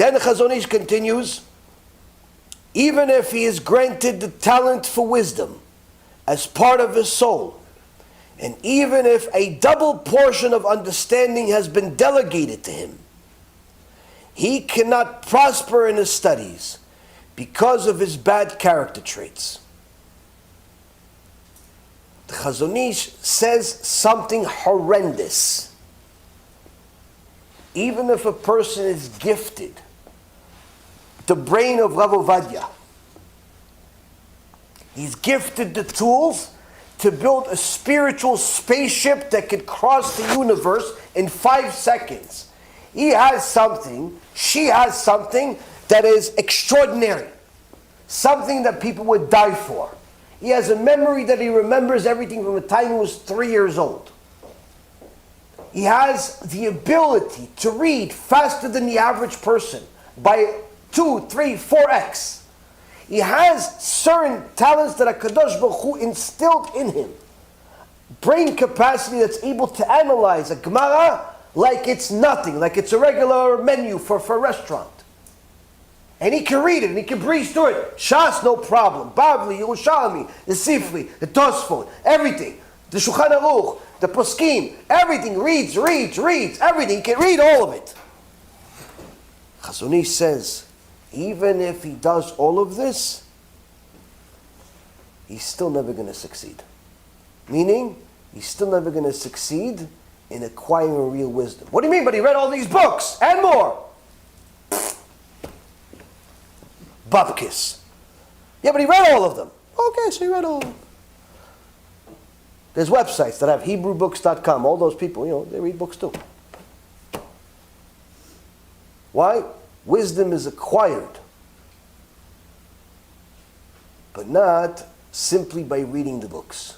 then Chazon Ish continues, even if he is granted the talent for wisdom as part of his soul, and even if a double portion of understanding has been delegated to him, he cannot prosper in his studies because of his bad character traits. The Chazon Ish says something horrendous. Even if a person is gifted the brain of Rav Ovadia, he's gifted the tools to build a spiritual spaceship that could cross the universe in 5 seconds. He has something, she has something that is extraordinary. Something that people would die for. He has a memory that he remembers everything from the time he was 3 years old. He has the ability to read faster than the average person by 2, 3, 4x. He has certain talents that HaKadosh Baruch Hu instilled in him. Brain capacity that's able to analyze a Gemara like it's nothing, like it's a regular menu for a restaurant. And he can read it, and he can breeze through it. Shas, no problem. Bavli, Yerushalmi, the Sifri, the Tosfot, everything. The Shulchan Aruch, the Poskim, everything. Reads, everything. He can read all of it. Chazon Ish says, even if he does all of this, he's still never going to succeed. Meaning, he's still never going to succeed in acquiring real wisdom. What do you mean? But he read all these books and more. Bupkis. Yeah, but he read all of them. Okay, so he read all of them. There's websites that have HebrewBooks.com. All those people, they read books too. Why? Wisdom is acquired, but not simply by reading the books.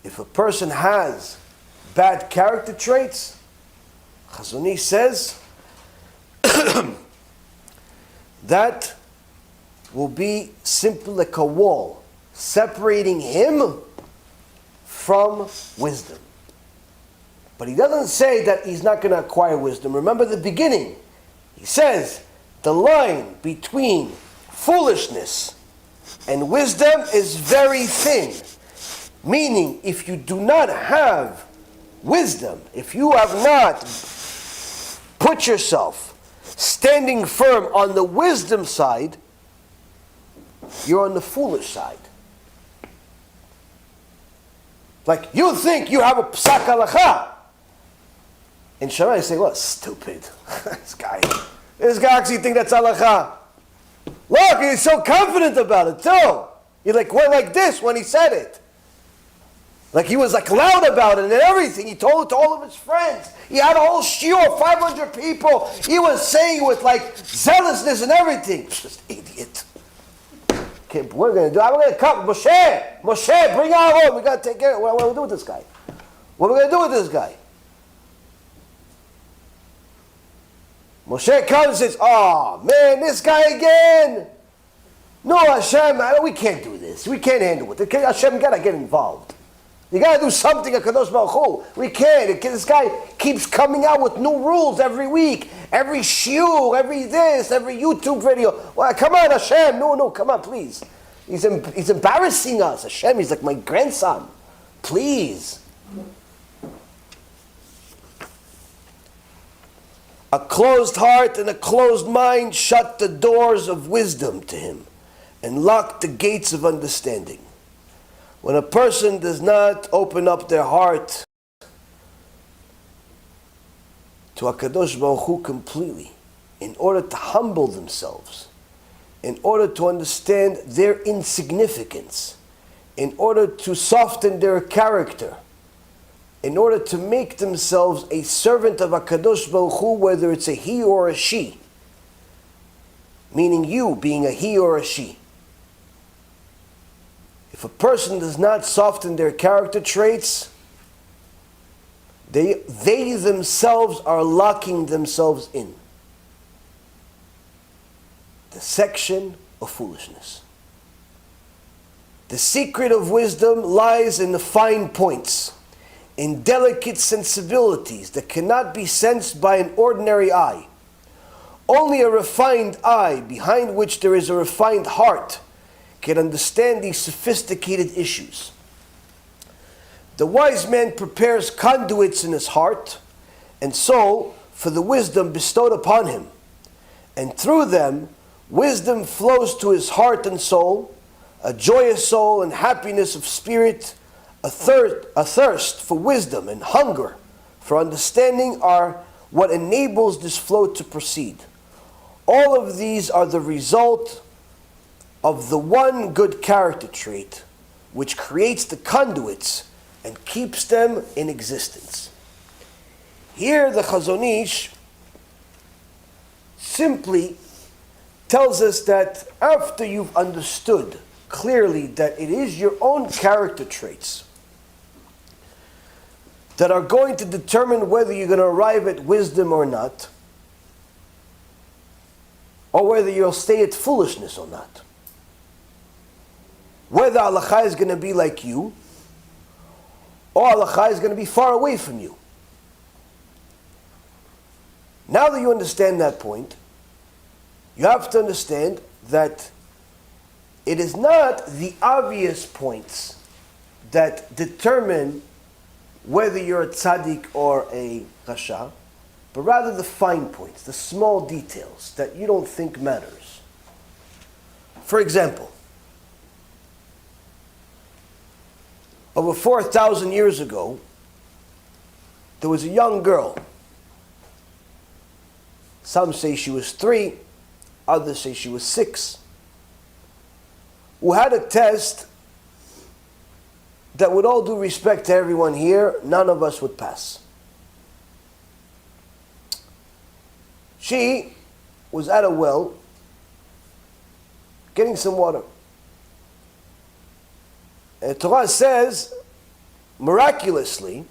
If a person has bad character traits, Chazon Ish says, that will be simply like a wall separating him from wisdom. But he doesn't say that he's not going to acquire wisdom. Remember the beginning. He says the line between foolishness and wisdom is very thin. Meaning, if you do not have wisdom, if you have not put yourself standing firm on the wisdom side, you're on the foolish side. Like, you think you have a psak halacha. And Shammai say, well, stupid. This guy actually thinks that's halacha. Look, he's so confident about it too. He went like this when he said it. Like he was loud about it and everything. He told it to all of his friends. He had a whole shiur, 500 people. He was saying with zealousness and everything. Just idiot. Okay, we're going to do. I'm going to come. Moshe, bring Aaron. We got to take care of it. What are we going to do with this guy? What are we going to do with this guy? Moshe comes and says, oh man, this guy again. No, Hashem, we can't do this. We can't handle it. Hashem, got to get involved. You got to do something, HaKadosh Baruch Hu. We can't. This guy keeps coming out with new rules every week. Every shiur, every this, every YouTube video. Well, come on, Hashem. No, come on, please. He's embarrassing us. Hashem, he's like my grandson. Please. A closed heart and a closed mind shut the doors of wisdom to him and locked the gates of understanding. When a person does not open up their heart to HaKadosh Baruch Hu completely, in order to humble themselves, in order to understand their insignificance, in order to soften their character, in order to make themselves a servant of HaKadosh Baruch Hu, whether it's a he or a she, meaning you being a he or a she. If a person does not soften their character traits, they themselves are locking themselves in the section of foolishness. The secret of wisdom lies in the fine points, in delicate sensibilities that cannot be sensed by an ordinary eye. Only a refined eye, behind which there is a refined heart, can understand these sophisticated issues. The wise man prepares conduits in his heart and soul for the wisdom bestowed upon him, and through them wisdom flows to his heart and soul, a joyous soul and happiness of spirit, a thirst for wisdom and hunger for understanding are what enables this flow to proceed. All of these are the result of the one good character trait which creates the conduits and keeps them in existence. Here the Chazon Ish simply tells us that after you've understood clearly that it is your own character traits that are going to determine whether you're going to arrive at wisdom or not, or whether you'll stay at foolishness or not, whether halacha is going to be like you, or halacha is going to be far away from you. Now that you understand that point, you have to understand that it is not the obvious points that determine whether you're a tzaddik or a rasha, but rather the fine points, the small details that you don't think matters. For example, over 4,000 years ago, there was a young girl. Some say she was 3, others say she was 6, who had a test that, with all due respect to everyone here, none of us would pass. She was at a well getting some water. And the Torah says, miraculously,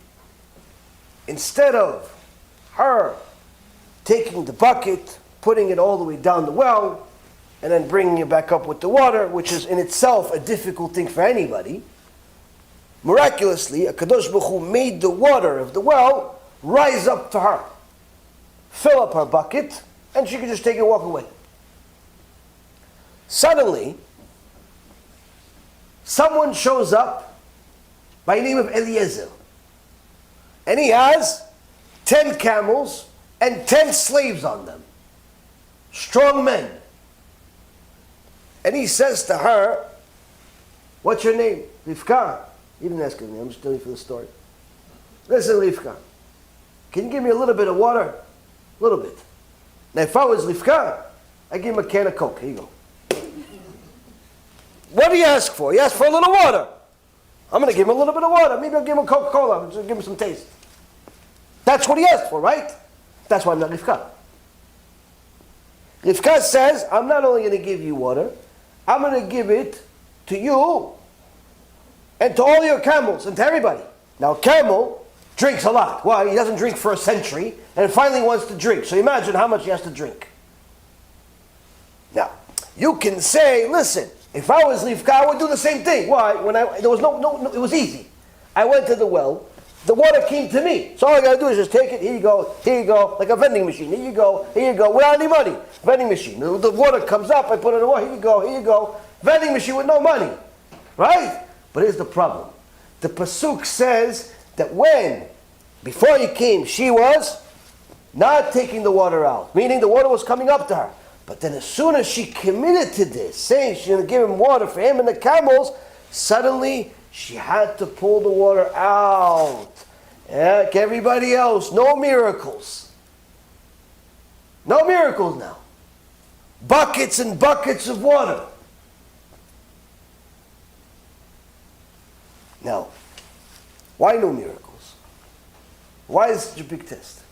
instead of her taking the bucket, putting it all the way down the well, and then bringing it back up with the water, which is in itself a difficult thing for anybody, miraculously, HaKadosh Baruch Hu made the water of the well rise up to her, fill up her bucket, and she could just take it and walk away. Suddenly, someone shows up by the name of Eliezer, and he has 10 camels and 10 slaves on them, strong men. And he says to her, "What's your name?" Rivka. He didn't ask her name, I'm just telling you for the story. "Listen, Rivka, can you give me a little bit of water?" A little bit. Now if I was Rivka, I'd give him a can of Coke. Here you go. What do you ask for? He asked for a little water. I'm going to give him a little bit of water. Maybe I'll give him a Coca-Cola. Just give him some taste. That's what he asked for, right? That's why I'm not Rivka. Rivka says, I'm not only going to give you water, I'm going to give it to you and to all your camels and to everybody. Now, a camel drinks a lot. Why? He doesn't drink for a century and finally wants to drink. So imagine how much he has to drink. Now, you can say, listen, if I was Rivka, I would do the same thing. Why? There was no, it was easy. I went to the well. The water came to me. So all I got to do is just take it. Here you go, like a vending machine. Here you go, without any money. Vending machine. The water comes up, I put it in the water. Here you go. Vending machine with no money. Right? But here's the problem. The Pasuk says that before he came, she was not taking the water out. Meaning the water was coming up to her. But then as soon as she committed to this, saying she's going to give him water for him and the camels, suddenly she had to pull the water out. Like everybody else, no miracles. No miracles now. Buckets and buckets of water. Now, why no miracles? Why is it such a big test?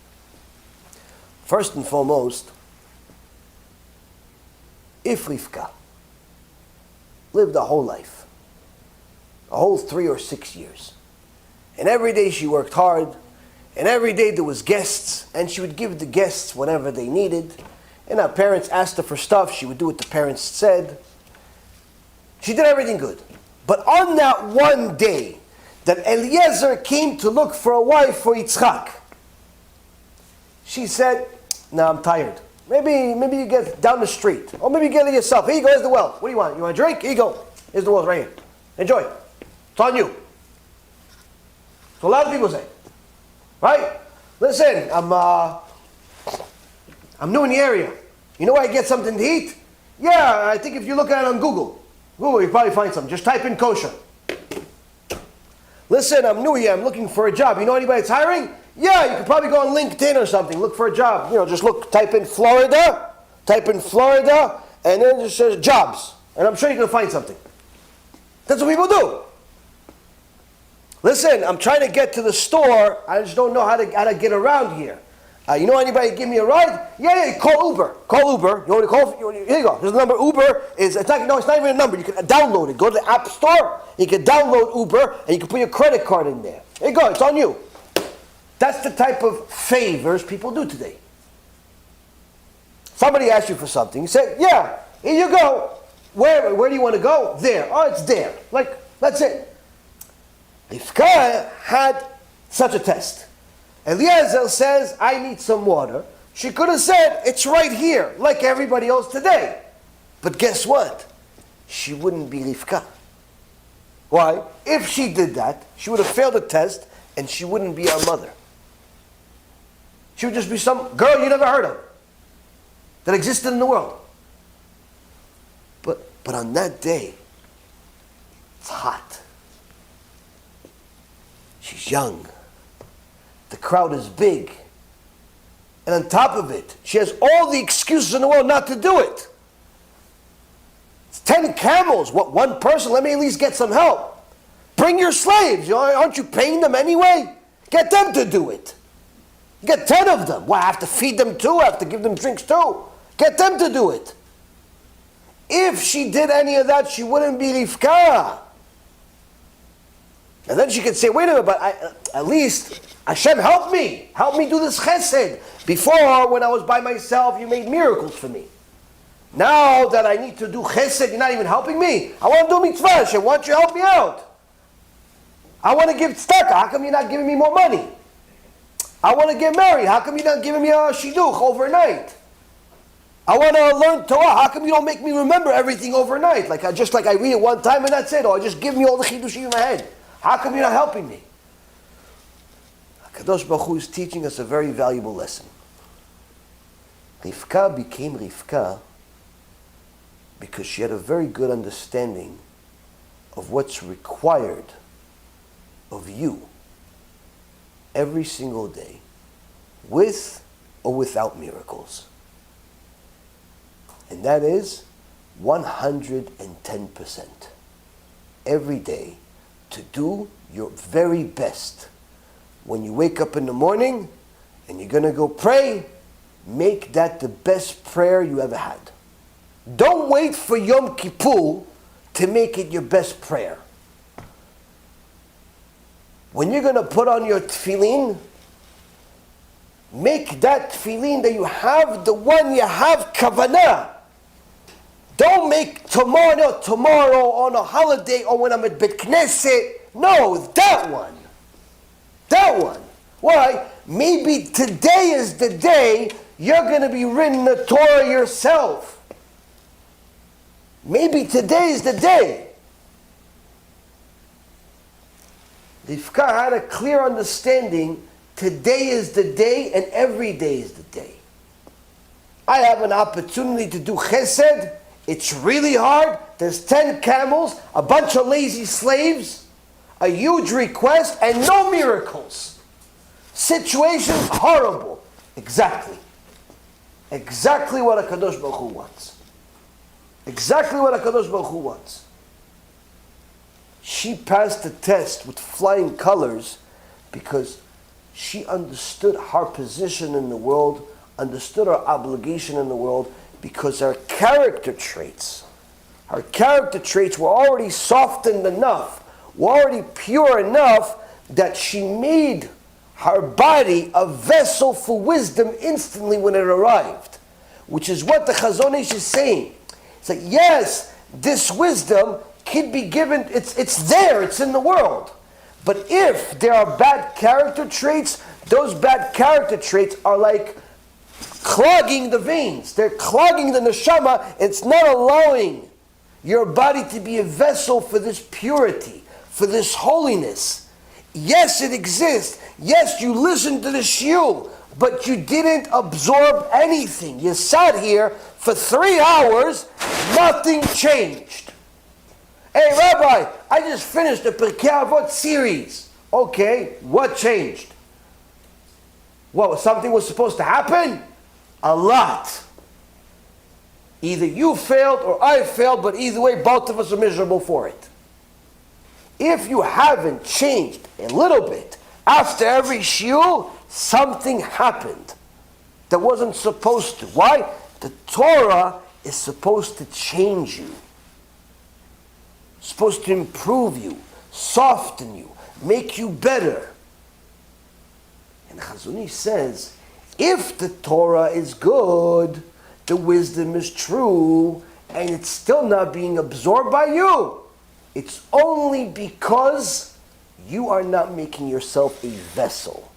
First and foremost, if Rivka lived a whole life, a whole 3 or 6 years, and every day she worked hard, and every day there was guests, and she would give the guests whatever they needed, and her parents asked her for stuff, she would do what the parents said. She did everything good. But on that one day that Eliezer came to look for a wife for Yitzchak. She said, "No, I'm tired. Maybe you get down the street. Or maybe you get it yourself. Here you go, here's the well. What do you want? You want a drink? Here you go. Here's the well right here. Enjoy. It's on you." So a lot of people say, right? Listen, I'm new in the area. You know where I get something to eat? Yeah, I think if you look at it on Google, you probably find something. Just type in kosher. Listen, I'm new here. I'm looking for a job. You know anybody that's hiring? Yeah, you could probably go on LinkedIn or something. Look for a job. Just type in Florida, and then just says jobs. And I'm sure you can find something. That's what people do. Listen, I'm trying to get to the store. I just don't know how to get around here. You know anybody give me a ride? Yeah, call Uber. Call Uber. You want to call? Here you go. There's a number. Uber is, it's not even a number. You can download it. Go to the App Store. You can download Uber, and you can put your credit card in there. Here you go. It's on you. That's the type of favors people do today. Somebody asks you for something. You say, yeah, here you go. Where do you want to go? There. Oh, it's there. That's it. Rivka had such a test. Eliezer says, I need some water. She could have said, it's right here, like everybody else today. But guess what? She wouldn't be Rivka. Why? If she did that, she would have failed the test, and she wouldn't be our mother. She would just be some girl you never heard of that existed in the world. But on that day, it's hot. She's young. The crowd is big. And on top of it, she has all the excuses in the world not to do it. It's 10 camels. What, one person? Let me at least get some help. Bring your slaves. Aren't you paying them anyway? Get them to do it. You get 10 of them. Well, I have to feed them too. I have to give them drinks too. Get them to do it. If she did any of that, she wouldn't be Rivka. And then she could say, wait a minute, but at least Hashem, help me. Help me do this chesed. Before, when I was by myself, you made miracles for me. Now that I need to do chesed, you're not even helping me. I want to do mitzvah. Hashem, why don't you help me out? I want to give tzedakah. How come you're not giving me more money? I want to get married. How come you're not giving me a shidduch overnight? I want to learn Torah. How come you don't make me remember everything overnight? I read it one time and that's it. Or just give me all the chidushim in my head. How come you're not helping me? HaKadosh Baruch Hu is teaching us a very valuable lesson. Rivka became Rivka because she had a very good understanding of what's required of you every single day, with or without miracles. And that is 110%. Every day, to do your very best. When you wake up in the morning and you're going to go pray, make that the best prayer you ever had. Don't wait for Yom Kippur to make it your best prayer. When you're going to put on your tefillin, make that tefillin that you have, the one you have kavanah. Don't make tomorrow on a holiday or when I'm at Bet Knesset. No, that one. That one. Why? Maybe today is the day you're going to be reading the Torah yourself. Maybe today is the day. Rivka had a clear understanding. Today is the day and every day is the day. I have an opportunity to do chesed. It's really hard. There's 10 camels, a bunch of lazy slaves, a huge request, and no miracles. Situations horrible. Exactly. Exactly what HaKadosh Baruch Hu wants. Exactly what HaKadosh Baruch Hu wants. She passed the test with flying colors because she understood her position in the world, understood her obligation in the world, because her character traits were already softened enough, were already pure enough that she made her body a vessel for wisdom instantly when it arrived. Which is what the Chazon Ish is saying. It's like, yes, this wisdom can be given, it's there, it's in the world. But if there are bad character traits, those bad character traits are like clogging the veins. They're clogging the neshama. It's not allowing your body to be a vessel for this purity, for this holiness. Yes, it exists. Yes, you listened to the shiur, but you didn't absorb anything. You sat here for 3 hours, nothing changed. Hey, Rabbi, I just finished the Pirkei Avot series. Okay, what changed? What, something was supposed to happen? A lot. Either you failed or I failed, but either way, both of us are miserable for it. If you haven't changed a little bit after every shiur, something happened that wasn't supposed to. Why? The Torah is supposed to change you. Supposed to improve you, soften you, make you better. And Chazon Ish says, if the Torah is good, the wisdom is true, and it's still not being absorbed by you, it's only because you are not making yourself a vessel.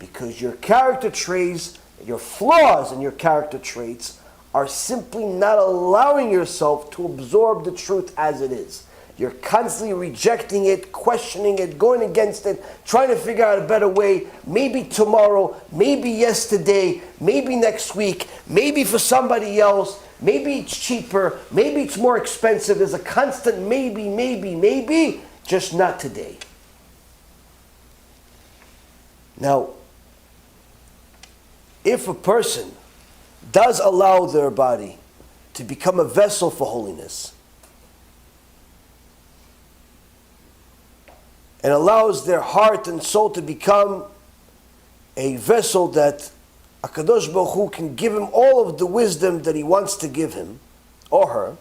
Because your character traits, your flaws in your character traits, are simply not allowing yourself to absorb the truth as it is. You're constantly rejecting it, questioning it, going against it, trying to figure out a better way, maybe tomorrow, maybe yesterday, maybe next week, maybe for somebody else, maybe it's cheaper, maybe it's more expensive. There's a constant maybe, just not today. Now, if a person does allow their body to become a vessel for holiness, and allows their heart and soul to become a vessel that HaKadosh Baruch Hu can give him all of the wisdom that he wants to give him, or her,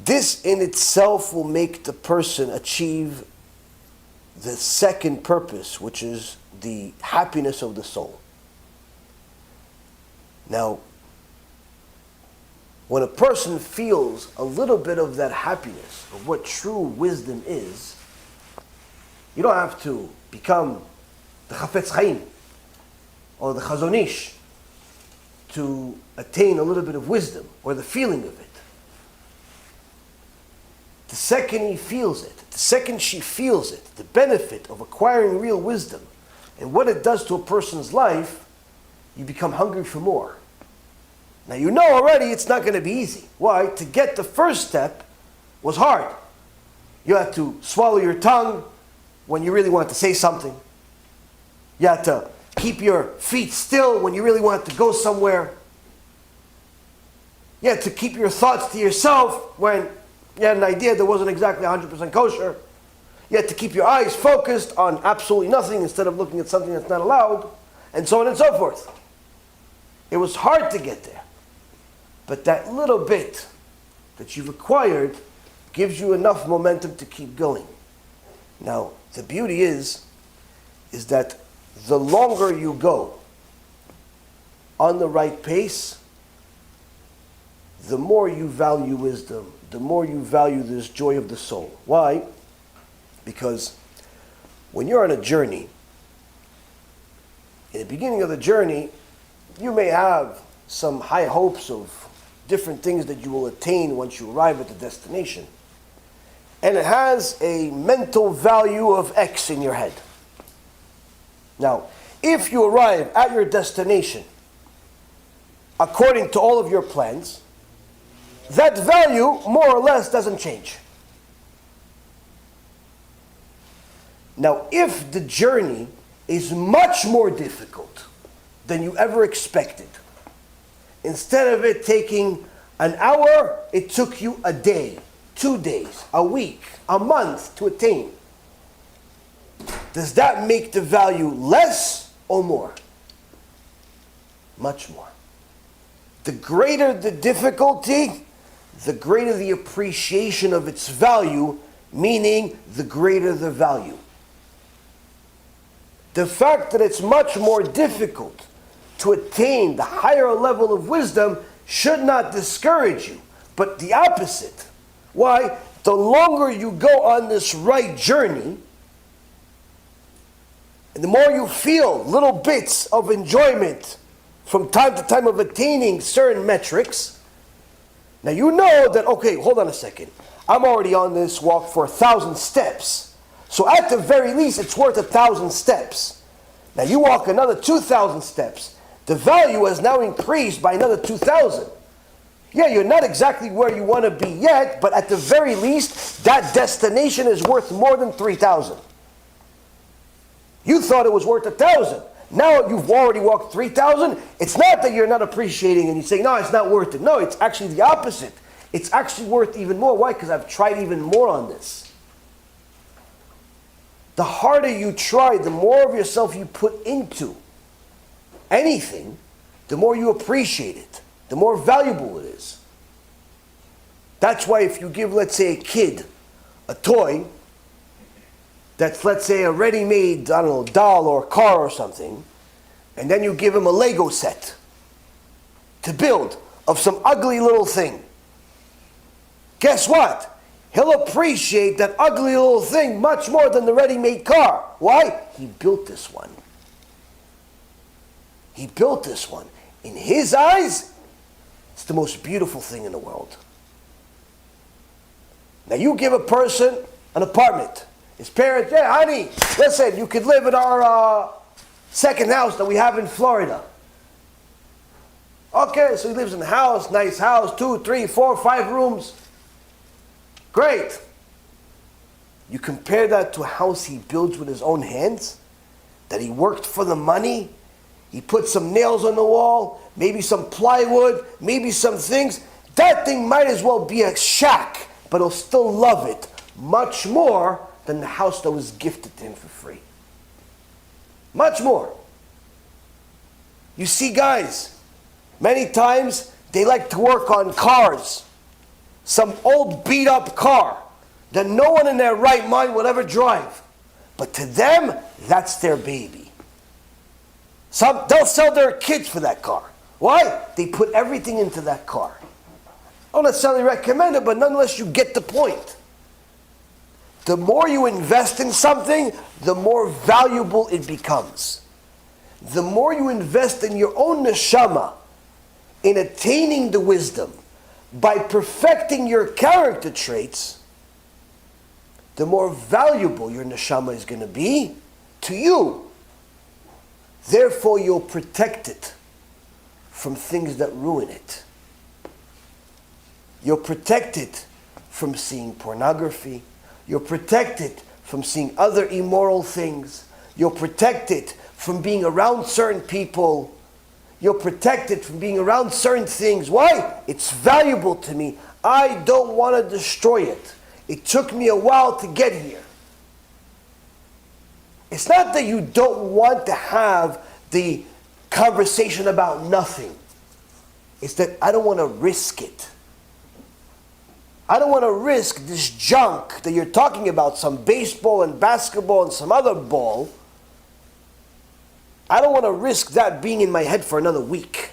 this in itself will make the person achieve the second purpose, which is the happiness of the soul. Now, when a person feels a little bit of that happiness, of what true wisdom is, you don't have to become the Chafetz Chaim or the Chazon Ish to attain a little bit of wisdom or the feeling of it. The second he feels it, the second she feels it, the benefit of acquiring real wisdom and what it does to a person's life, you become hungry for more. Now you know already it's not going to be easy. Why? To get the first step was hard. You had to swallow your tongue when you really wanted to say something. You had to keep your feet still when you really wanted to go somewhere. You had to keep your thoughts to yourself when you had an idea that wasn't exactly 100% kosher. You had to keep your eyes focused on absolutely nothing instead of looking at something that's not allowed, and so on and so forth. It was hard to get there. But that little bit that you've acquired gives you enough momentum to keep going. Now, the beauty is that the longer you go on the right pace, the more you value wisdom, the more you value this joy of the soul. Why? Because when you're on a journey, in the beginning of the journey, you may have some high hopes of different things that you will attain once you arrive at the destination. And it has a mental value of X in your head. Now, if you arrive at your destination according to all of your plans, that value more or less doesn't change. Now, if the journey is much more difficult than you ever expected, instead of it taking an hour, it took you a day, 2 days, a week, a month to attain. Does that make the value less or more? Much more. The greater the difficulty, the greater the appreciation of its value, meaning the greater the value. The fact that it's much more difficult to attain the higher level of wisdom should not discourage you, but the opposite. Why? the longer you go on this right journey, and the more you feel little bits of enjoyment from time to time of attaining certain metrics, now you know that, okay, hold on a second. I'm already on this walk for 1,000 steps. So at the very least, it's worth 1,000 steps. Now you walk another 2,000 steps. The value has now increased by another 2,000. Yeah, you're not exactly where you want to be yet, but at the very least, that destination is worth more than 3,000. You thought it was worth 1,000. Now you've already walked 3,000. It's not that you're not appreciating and you say, no, it's not worth it. No, it's actually the opposite. It's actually worth even more. Why? Because I've tried even more on this. The harder you try, the more of yourself you put into anything, the more you appreciate it, the more valuable it is. That's why if you give, let's say, a kid a toy that's, let's say, a ready-made, I don't know, doll or car or something, and then you give him a Lego set to build of some ugly little thing, guess what? He'll appreciate that ugly little thing much more than the ready-made car. Why? He built this one. He built this one. In his eyes, it's the most beautiful thing in the world. Now you give a person an apartment. His parents, yeah, honey, listen, you could live in our second house that we have in Florida. Okay, so he lives in a house, nice house, 2, 3, 4, 5 rooms. Great. You compare that to a house he builds with his own hands, that he worked for the money, he put some nails on the wall, maybe some plywood, maybe some things. That thing might as well be a shack, but he'll still love it much more than the house that was gifted to him for free. Much more. You see, guys, many times they like to work on cars. Some old beat up car that no one in their right mind will ever drive. But to them, that's their baby. They'll sell their kids for that car. Why? They put everything into that car. I don't necessarily recommend it, but nonetheless you get the point. The more you invest in something, the more valuable it becomes. The more you invest in your own neshama, in attaining the wisdom, by perfecting your character traits, the more valuable your neshama is going to be to you. Therefore, you'll protect it from things that ruin it. You'll protect it from seeing pornography. You'll protect it from seeing other immoral things. You'll protect it from being around certain people. You'll protect it from being around certain things. Why? It's valuable to me. I don't want to destroy it. It took me a while to get here. It's not that you don't want to have the conversation about nothing. It's that I don't want to risk it. I don't want to risk this junk that you're talking about, some baseball and basketball and some other ball. I don't want to risk that being in my head for another week.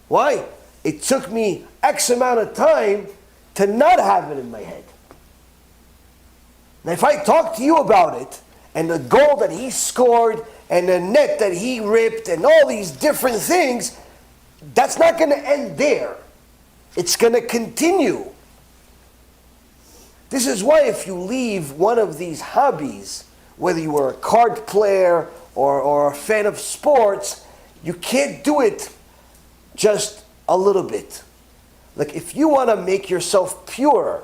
Why? It took me X amount of time to not have it in my head. Now if I talk to you about it, and the goal that he scored, and the net that he ripped, and all these different things, that's not going to end there. It's going to continue. This is why if you leave one of these hobbies, whether you were a card player or a fan of sports, you can't do it just a little bit. Like if you want to make yourself pure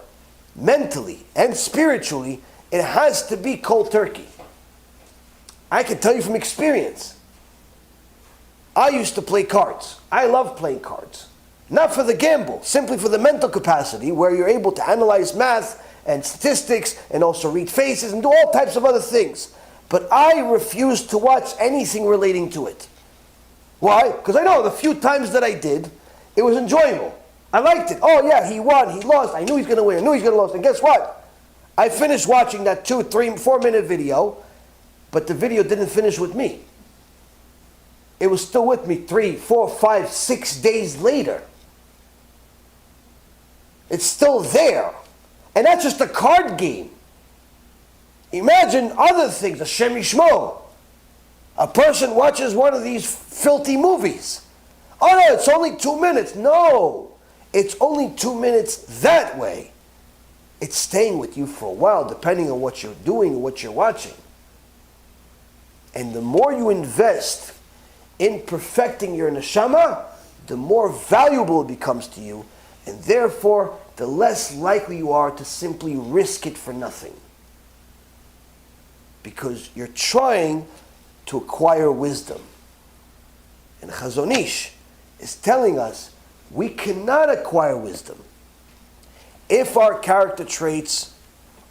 mentally and spiritually, it has to be cold turkey. I can tell you from experience. I used to play cards. I love playing cards. Not for the gamble, simply for the mental capacity where you're able to analyze math and statistics and also read faces and do all types of other things. But I refuse to watch anything relating to it. Why? Because I know the few times that I did, it was enjoyable. I liked it. Oh yeah, he won, he lost. I knew he's going to win, I knew he's going to lose. And guess what? I finished watching that 2, 3, 4 minute video, but the video didn't finish with me. It was still with me 3, 4, 5, 6 days later. It's still there. And that's just a card game. Imagine other things, Hashem Yishmo. A person watches one of these filthy movies. Oh no, it's only 2 minutes. No, it's only 2 minutes that way. It's staying with you for a while, depending on what you're doing and what you're watching. And the more you invest in perfecting your neshama, the more valuable it becomes to you, and therefore, the less likely you are to simply risk it for nothing. Because you're trying to acquire wisdom. And Chazon Ish is telling us we cannot acquire wisdom if our character traits